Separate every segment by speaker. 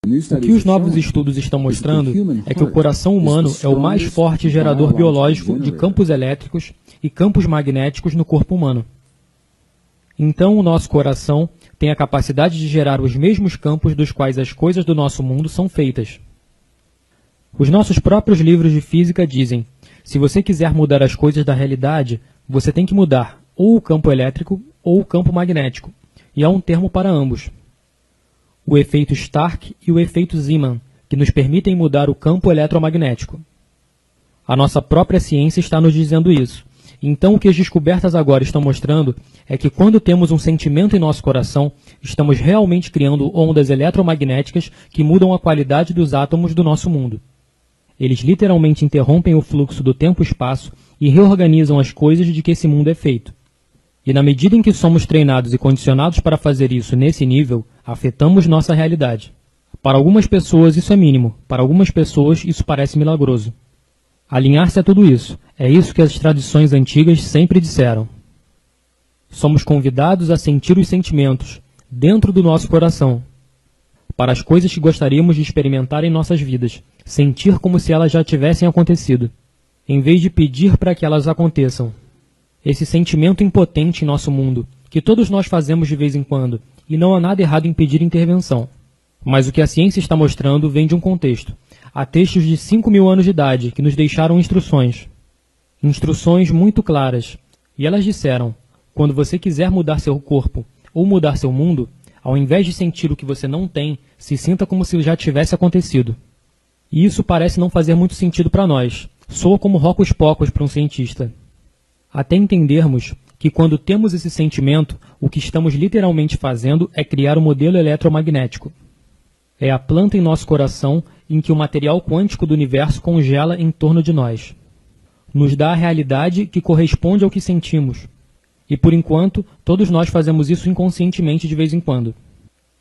Speaker 1: O que os novos estudos estão mostrando é que o coração humano é o mais forte gerador biológico de campos elétricos e campos magnéticos no corpo humano. Então, o nosso coração tem a capacidade de gerar os mesmos campos dos quais as coisas do nosso mundo são feitas. Os nossos próprios livros de física dizem: se você quiser mudar as coisas da realidade, você tem que mudar ou o campo elétrico ou o campo magnético, e há um termo para ambos. O efeito Stark e o efeito Zeeman, que nos permitem mudar o campo eletromagnético. A nossa própria ciência está nos dizendo isso. Então, o que as descobertas agora estão mostrando é que quando temos um sentimento em nosso coração, estamos realmente criando ondas eletromagnéticas que mudam a qualidade dos átomos do nosso mundo. Eles literalmente interrompem o fluxo do tempo e espaço e reorganizam as coisas de que esse mundo é feito. E na medida em que somos treinados e condicionados para fazer isso nesse nível, afetamos nossa realidade. Para algumas pessoas isso é mínimo, para algumas pessoas isso parece milagroso. Alinhar-se a tudo isso, é isso que as tradições antigas sempre disseram. Somos convidados a sentir os sentimentos, dentro do nosso coração, para as coisas que gostaríamos de experimentar em nossas vidas, sentir como se elas já tivessem acontecido, em vez de pedir para que elas aconteçam. Esse sentimento impotente em nosso mundo, que todos nós fazemos de vez em quando, e não há nada errado em pedir intervenção. Mas o que a ciência está mostrando vem de um contexto. Há textos de 5.000 anos de idade que nos deixaram instruções. Instruções muito claras. E elas disseram: quando você quiser mudar seu corpo ou mudar seu mundo, ao invés de sentir o que você não tem, se sinta como se já tivesse acontecido. E isso parece não fazer muito sentido para nós. Soa como hocus-pocus para um cientista. Até entendermos que quando temos esse sentimento, o que estamos literalmente fazendo é criar um modelo eletromagnético. É a planta em nosso coração em que o material quântico do universo congela em torno de nós. Nos dá a realidade que corresponde ao que sentimos. E por enquanto, todos nós fazemos isso inconscientemente de vez em quando.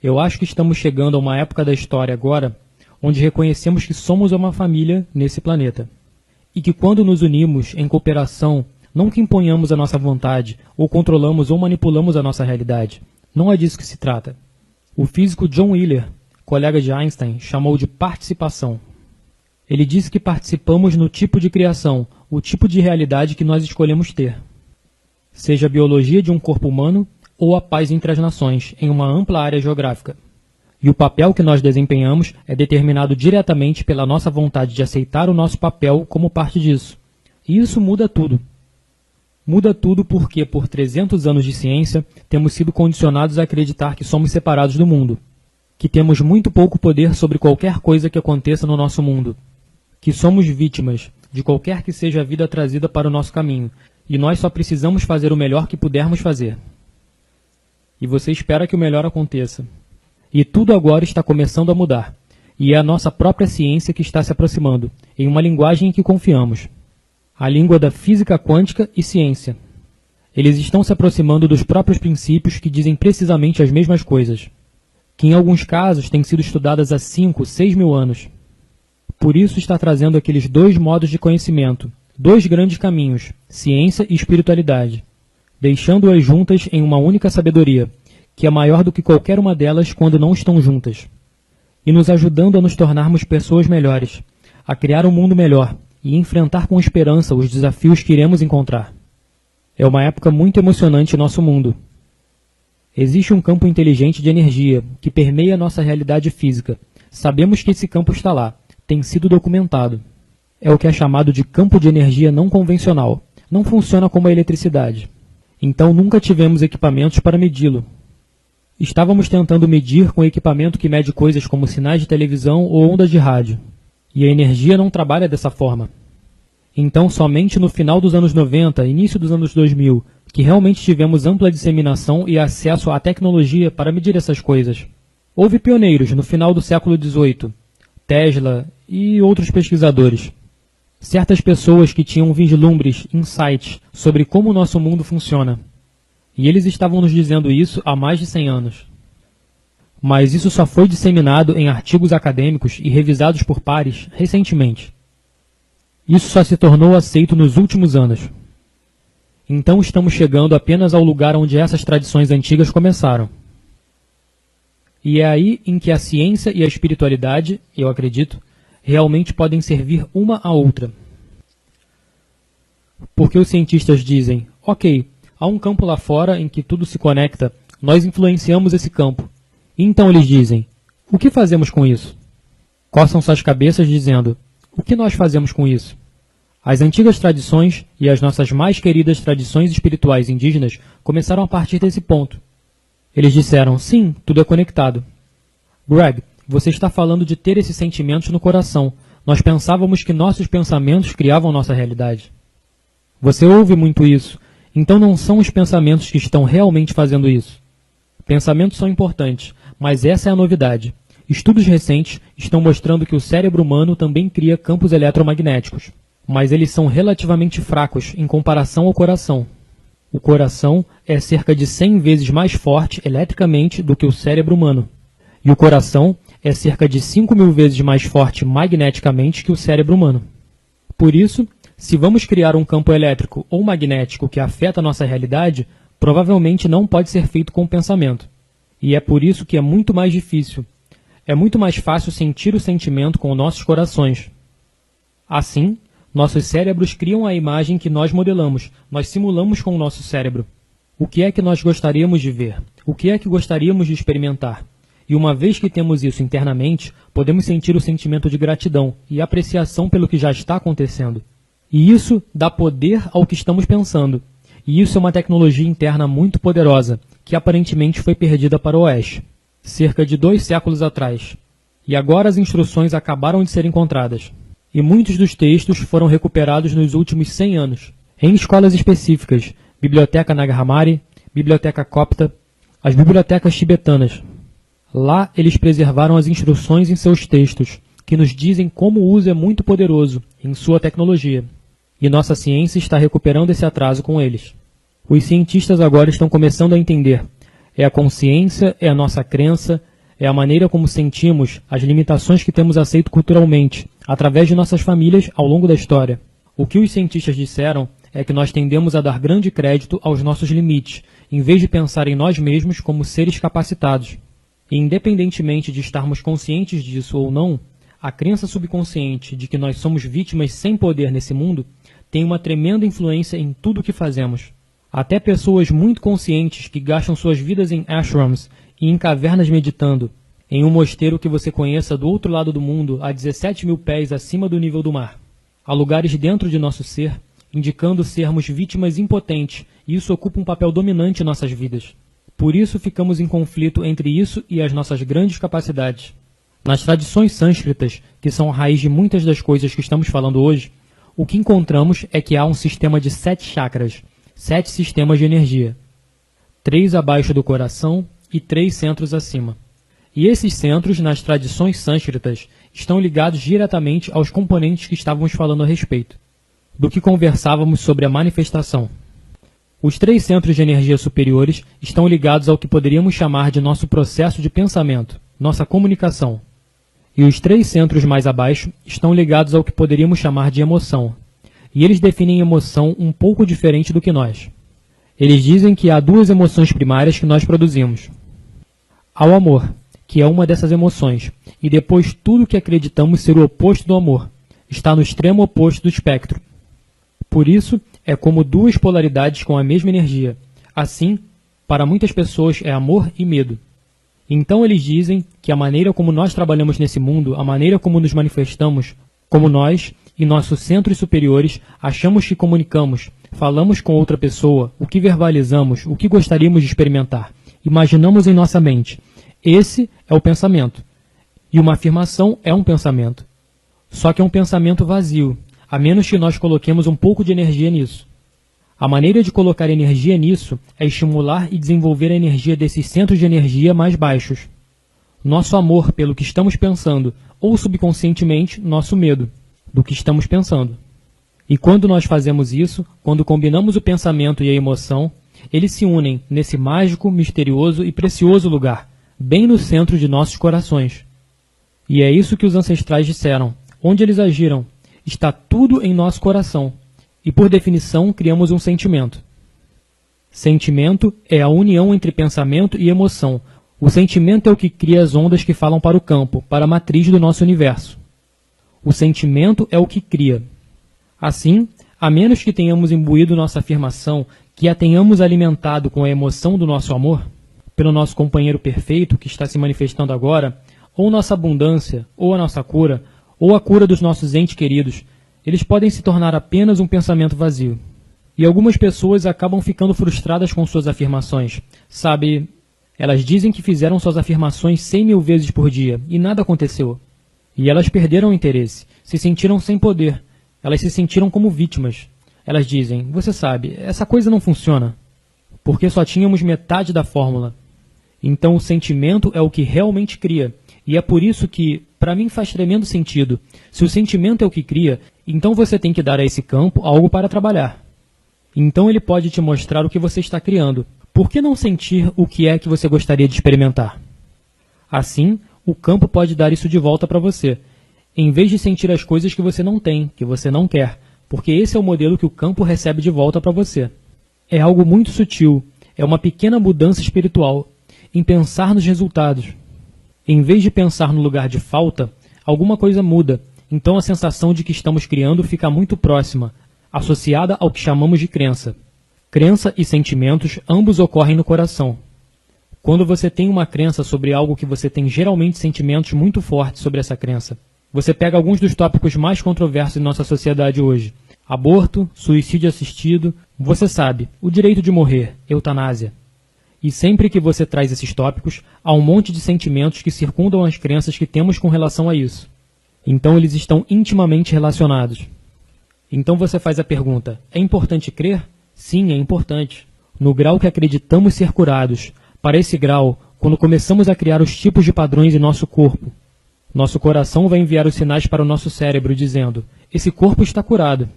Speaker 1: Eu acho que estamos chegando a uma época da história agora, onde reconhecemos que somos uma família nesse planeta. E que quando nos unimos em cooperação, não que imponhamos a nossa vontade, ou controlamos ou manipulamos a nossa realidade. Não é disso que se trata. O físico John Wheeler, colega de Einstein, chamou de participação. Ele disse que participamos no tipo de criação, o tipo de realidade que nós escolhemos ter. Seja a biologia de um corpo humano ou a paz entre as nações, em uma ampla área geográfica. E o papel que nós desempenhamos é determinado diretamente pela nossa vontade de aceitar o nosso papel como parte disso. E isso muda tudo. Muda tudo porque, por 300 anos de ciência, temos sido condicionados a acreditar que somos separados do mundo, que temos muito pouco poder sobre qualquer coisa que aconteça no nosso mundo, que somos vítimas de qualquer que seja a vida trazida para o nosso caminho, e nós só precisamos fazer o melhor que pudermos fazer. E você espera que o melhor aconteça. E tudo agora está começando a mudar, e é a nossa própria ciência que está se aproximando, em uma linguagem em que confiamos. A língua da física quântica e ciência. Eles estão se aproximando dos próprios princípios que dizem precisamente as mesmas coisas, que em alguns casos têm sido estudadas há 5, 6 mil anos. Por isso está trazendo aqueles dois modos de conhecimento, dois grandes caminhos, ciência e espiritualidade, deixando-as juntas em uma única sabedoria, que é maior do que qualquer uma delas quando não estão juntas, e nos ajudando a nos tornarmos pessoas melhores, a criar um mundo melhor, e enfrentar com esperança os desafios que iremos encontrar. É uma época muito emocionante em nosso mundo. Existe um campo inteligente de energia que permeia nossa realidade física. Sabemos que esse campo está lá, tem sido documentado. É o que é chamado de campo de energia não convencional. Não funciona como a eletricidade. Então nunca tivemos equipamentos para medi-lo. Estávamos tentando medir com equipamento que mede coisas como sinais de televisão ou ondas de rádio. E a energia não trabalha dessa forma. Então, somente no final dos anos 90, início dos anos 2000, que realmente tivemos ampla disseminação e acesso à tecnologia para medir essas coisas. Houve pioneiros no final do século XVIII, Tesla e outros pesquisadores. Certas pessoas que tinham vislumbres, insights, sobre como o nosso mundo funciona. E eles estavam nos dizendo isso há mais de 100 anos. Mas isso só foi disseminado em artigos acadêmicos e revisados por pares recentemente. Isso só se tornou aceito nos últimos anos. Então estamos chegando apenas ao lugar onde essas tradições antigas começaram. E é aí em que a ciência e a espiritualidade, eu acredito, realmente podem servir uma à outra. Porque os cientistas dizem, ok, há um campo lá fora em que tudo se conecta, nós influenciamos esse campo. E então eles dizem, o que fazemos com isso? Coçam suas cabeças dizendo, o que nós fazemos com isso? As antigas tradições e as nossas mais queridas tradições espirituais indígenas começaram a partir desse ponto. Eles disseram, sim, tudo é conectado. Greg, você está falando de ter esses sentimentos no coração. Nós pensávamos que nossos pensamentos criavam nossa realidade. Você ouve muito isso, então não são os pensamentos que estão realmente fazendo isso. Pensamentos são importantes, mas essa é a novidade. Estudos recentes estão mostrando que o cérebro humano também cria campos eletromagnéticos, mas eles são relativamente fracos em comparação ao coração. O coração é cerca de 100 vezes mais forte eletricamente do que o cérebro humano. E o coração é cerca de 5.000 vezes mais forte magneticamente que o cérebro humano. Por isso, se vamos criar um campo elétrico ou magnético que afeta a nossa realidade, provavelmente não pode ser feito com o pensamento. E é por isso que é muito mais difícil. É muito mais fácil sentir o sentimento com nossos corações. Assim, nossos cérebros criam a imagem que nós modelamos, nós simulamos com o nosso cérebro. O que é que nós gostaríamos de ver? O que é que gostaríamos de experimentar? E uma vez que temos isso internamente, podemos sentir o sentimento de gratidão e apreciação pelo que já está acontecendo. E isso dá poder ao que estamos pensando. E isso é uma tecnologia interna muito poderosa, que aparentemente foi perdida para o Oeste, cerca de 2 séculos atrás. E agora as instruções acabaram de ser encontradas. E muitos dos textos foram recuperados nos últimos 100 anos, em escolas específicas, Biblioteca Nag Hammadi, Biblioteca Copta, as bibliotecas tibetanas. Lá eles preservaram as instruções em seus textos, que nos dizem como o uso é muito poderoso em sua tecnologia. E nossa ciência está recuperando esse atraso com eles. Os cientistas agora estão começando a entender. É a consciência, é a nossa crença, é a maneira como sentimos, as limitações que temos aceito culturalmente, através de nossas famílias ao longo da história. O que os cientistas disseram é que nós tendemos a dar grande crédito aos nossos limites, em vez de pensar em nós mesmos como seres capacitados. E independentemente de estarmos conscientes disso ou não, a crença subconsciente de que nós somos vítimas sem poder nesse mundo tem uma tremenda influência em tudo o que fazemos. Até pessoas muito conscientes que gastam suas vidas em ashrams e em cavernas meditando, em um mosteiro que você conheça do outro lado do mundo, a 17.000 pés acima do nível do mar. Há lugares dentro de nosso ser, indicando sermos vítimas impotentes, e isso ocupa um papel dominante em nossas vidas. Por isso ficamos em conflito entre isso e as nossas grandes capacidades. Nas tradições sânscritas, que são a raiz de muitas das coisas que estamos falando hoje, o que encontramos é que há um sistema de 7 chakras, 7 sistemas de energia, 3 abaixo do coração e 3 centros acima. E esses centros, nas tradições sânscritas, estão ligados diretamente aos componentes que estávamos falando a respeito, do que conversávamos sobre a manifestação. Os 3 centros de energia superiores estão ligados ao que poderíamos chamar de nosso processo de pensamento, nossa comunicação. E os 3 centros mais abaixo estão ligados ao que poderíamos chamar de emoção. E eles definem emoção um pouco diferente do que nós. Eles dizem que há 2 emoções primárias que nós produzimos. Há o amor, que é uma dessas emoções, e depois tudo que acreditamos ser o oposto do amor, está no extremo oposto do espectro. Por isso, é como 2 polaridades com a mesma energia. Assim, para muitas pessoas é amor e medo. Então eles dizem que a maneira como nós trabalhamos nesse mundo, a maneira como nos manifestamos, como nós e nossos centros superiores achamos que comunicamos, falamos com outra pessoa, o que verbalizamos, o que gostaríamos de experimentar, imaginamos em nossa mente. Esse é o pensamento. E uma afirmação é um pensamento. Só que é um pensamento vazio, a menos que nós coloquemos um pouco de energia nisso. A maneira de colocar energia nisso é estimular e desenvolver a energia desses centros de energia mais baixos. Nosso amor pelo que estamos pensando, ou subconscientemente, nosso medo do que estamos pensando. E quando nós fazemos isso, quando combinamos o pensamento e a emoção, eles se unem nesse mágico, misterioso e precioso lugar, bem no centro de nossos corações. E é isso que os ancestrais disseram. Onde eles agiram, está tudo em nosso coração. E por definição, criamos um sentimento. Sentimento é a união entre pensamento e emoção, O sentimento é o que cria as ondas que falam para o campo, para a matriz do nosso universo. O sentimento é o que cria. Assim, a menos que tenhamos imbuído nossa afirmação, que a tenhamos alimentado com a emoção do nosso amor, pelo nosso companheiro perfeito que está se manifestando agora, ou nossa abundância, ou a nossa cura, ou a cura dos nossos entes queridos, eles podem se tornar apenas um pensamento vazio. E algumas pessoas acabam ficando frustradas com suas afirmações. Sabe, elas dizem que fizeram suas afirmações 100.000 vezes por dia, e nada aconteceu. E elas perderam o interesse, se sentiram sem poder, elas se sentiram como vítimas. Elas dizem, você sabe, essa coisa não funciona, porque só tínhamos metade da fórmula. Então o sentimento é o que realmente cria, e é por isso que, para mim faz tremendo sentido, se o sentimento é o que cria, então você tem que dar a esse campo algo para trabalhar. Então ele pode te mostrar o que você está criando. Por que não sentir o que é que você gostaria de experimentar? Assim, o campo pode dar isso de volta para você, em vez de sentir as coisas que você não tem, que você não quer, porque esse é o modelo que o campo recebe de volta para você. É algo muito sutil, é uma pequena mudança espiritual, em pensar nos resultados. Em vez de pensar no lugar de falta, alguma coisa muda, então a sensação de que estamos criando fica muito próxima, associada ao que chamamos de crença. Crença e sentimentos ambos ocorrem no coração. Quando você tem uma crença sobre algo que você tem geralmente sentimentos muito fortes sobre essa crença. Você pega alguns dos tópicos mais controversos em nossa sociedade hoje. Aborto, suicídio assistido, você sabe, o direito de morrer, eutanásia. E sempre que você traz esses tópicos, há um monte de sentimentos que circundam as crenças que temos com relação a isso. Então eles estão intimamente relacionados. Então você faz a pergunta, é importante crer? Sim, é importante. No grau que acreditamos ser curados, para esse grau, quando começamos a criar os tipos de padrões em nosso corpo, nosso coração vai enviar os sinais para o nosso cérebro dizendo, esse corpo está curado.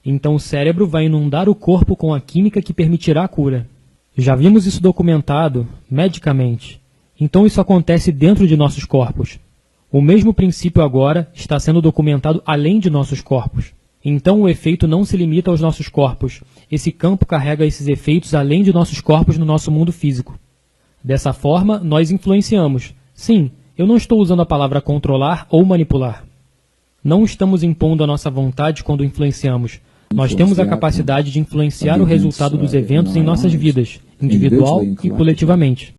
Speaker 1: Então o cérebro vai inundar o corpo com a química que permitirá a cura. Já vimos isso documentado, medicamente. Então isso acontece dentro de nossos corpos. O mesmo princípio agora está sendo documentado além de nossos corpos. Então o efeito não se limita aos nossos corpos. Esse campo carrega esses efeitos além de nossos corpos no nosso mundo físico. Dessa forma, nós influenciamos. Sim, eu não estou usando a palavra controlar ou manipular. Não estamos impondo a nossa vontade quando influenciamos. Nós temos a capacidade de influenciar o resultado dos eventos em nossas vidas, individual e coletivamente.